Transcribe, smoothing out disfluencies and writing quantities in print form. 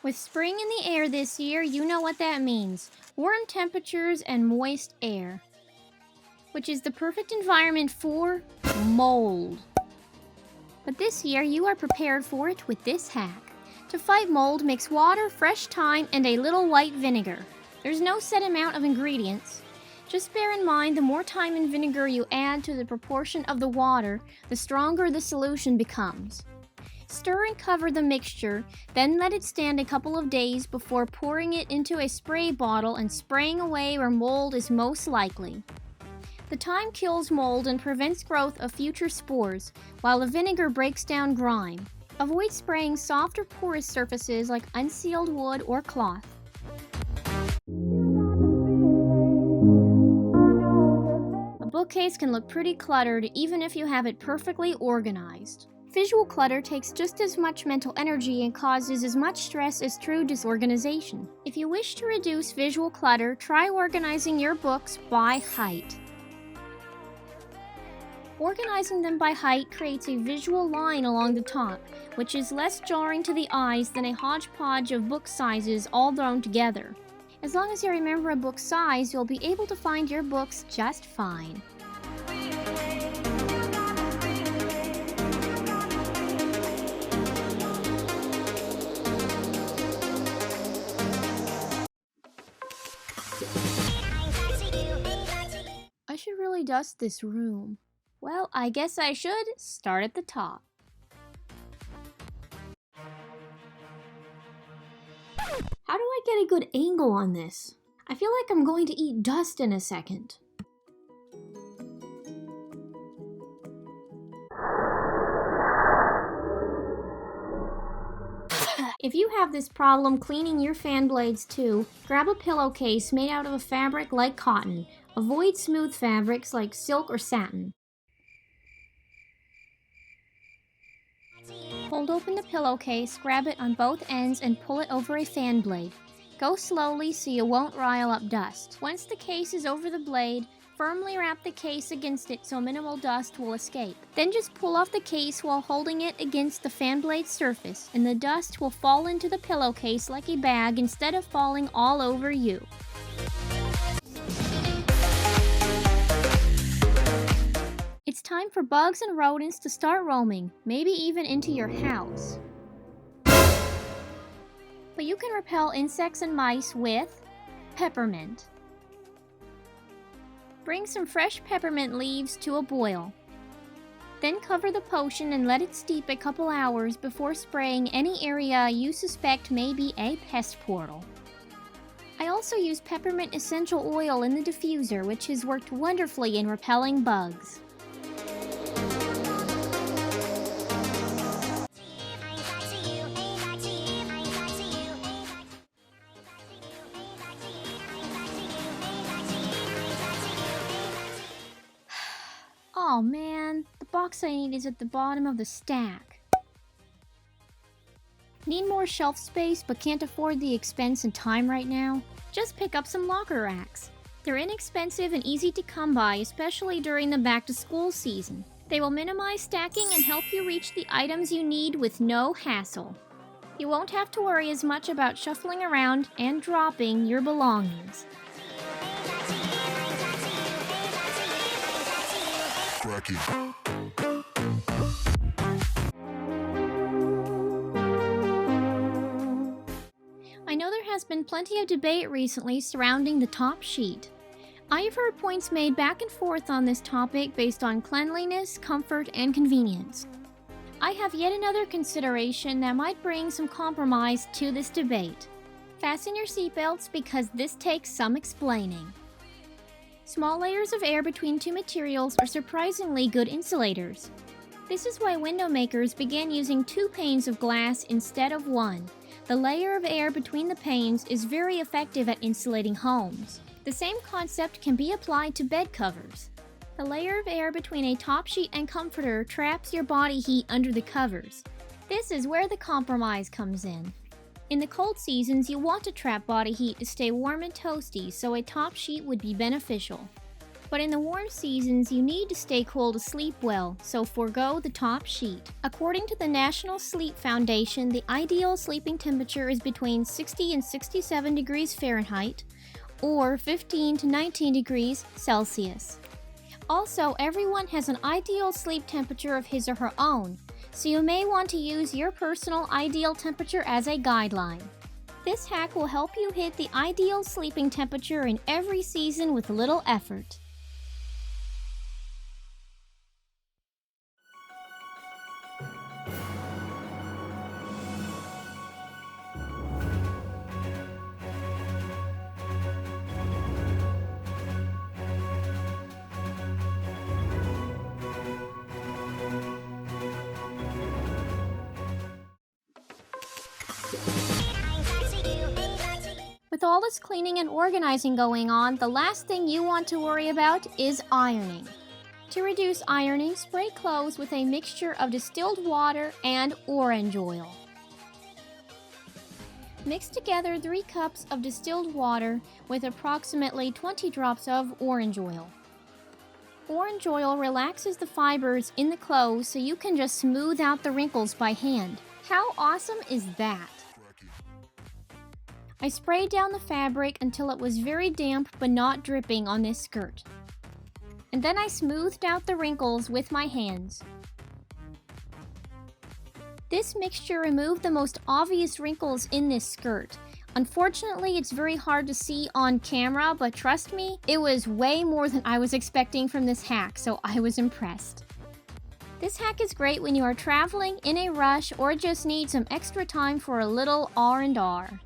With spring in the air this year, you know what that means. Warm temperatures and moist air. Which is the perfect environment for mold. But this year, you are prepared for it with this hack. To fight mold, mix water, fresh thyme, and a little white vinegar. There's no set amount of ingredients. Just bear in mind, the more thyme and vinegar you add to the proportion of the water, the stronger the solution becomes. Stir and cover the mixture, then let it stand a couple of days before pouring it into a spray bottle and spraying away where mold is most likely. The thyme kills mold and prevents growth of future spores, while the vinegar breaks down grime. Avoid spraying soft or porous surfaces like unsealed wood or cloth. A bookcase can look pretty cluttered even if you have it perfectly organized. Visual clutter takes just as much mental energy and causes as much stress as true disorganization. If you wish to reduce visual clutter, try organizing your books by height. Organizing them by height creates a visual line along the top, which is less jarring to the eyes than a hodgepodge of book sizes all thrown together. As long as you remember a book size, you'll be able to find your books just fine. I should really dust this room. Well, I guess I should start at the top. How do I get a good angle on this? I feel like I'm going to eat dust in a second. If you have this problem cleaning your fan blades too, grab a pillowcase made out of a fabric like cotton. Avoid smooth fabrics like silk or satin. Hold open the pillowcase, grab it on both ends, and pull it over a fan blade. Go slowly so you won't rile up dust. Once the case is over the blade, firmly wrap the case against it so minimal dust will escape. Then just pull off the case while holding it against the fan blade surface, and the dust will fall into the pillowcase like a bag instead of falling all over you. It's time for bugs and rodents to start roaming, maybe even into your house. But you can repel insects and mice with peppermint. Bring some fresh peppermint leaves to a boil. Then cover the potion and let it steep a couple hours before spraying any area you suspect may be a pest portal. I also use peppermint essential oil in the diffuser, which has worked wonderfully in repelling bugs. Oh man, the box I need is at the bottom of the stack. Need more shelf space but can't afford the expense and time right now? Just pick up some locker racks. They're inexpensive and easy to come by, especially during the back-to-school season. They will minimize stacking and help you reach the items you need with no hassle. You won't have to worry as much about shuffling around and dropping your belongings. I know there has been plenty of debate recently surrounding the top sheet. I have heard points made back and forth on this topic based on cleanliness, comfort, and convenience. I have yet another consideration that might bring some compromise to this debate. Fasten your seatbelts because this takes some explaining. Small layers of air between two materials are surprisingly good insulators. This is why window makers began using 2 panes of glass instead of 1. The layer of air between the panes is very effective at insulating homes. The same concept can be applied to bed covers. The layer of air between a top sheet and comforter traps your body heat under the covers. This is where the compromise comes in. In the cold seasons, you want to trap body heat to stay warm and toasty, so a top sheet would be beneficial. But in the warm seasons, you need to stay cool to sleep well, so forego the top sheet. According to the National Sleep Foundation, the ideal sleeping temperature is between 60 and 67 degrees Fahrenheit, or 15 to 19 degrees Celsius. Also, everyone has an ideal sleep temperature of his or her own, so you may want to use your personal ideal temperature as a guideline. This hack will help you hit the ideal sleeping temperature in every season with little effort. With all this cleaning and organizing going on, the last thing you want to worry about is ironing. To reduce ironing, spray clothes with a mixture of distilled water and orange oil. Mix together 3 cups of distilled water with approximately 20 drops of orange oil. Orange oil relaxes the fibers in the clothes so you can just smooth out the wrinkles by hand. How awesome is that? I sprayed down the fabric until it was very damp but not dripping on this skirt. And then I smoothed out the wrinkles with my hands. This mixture removed the most obvious wrinkles in this skirt. Unfortunately, it's very hard to see on camera, but trust me, it was way more than I was expecting from this hack, so I was impressed. This hack is great when you are traveling, in a rush, or just need some extra time for a little R&R.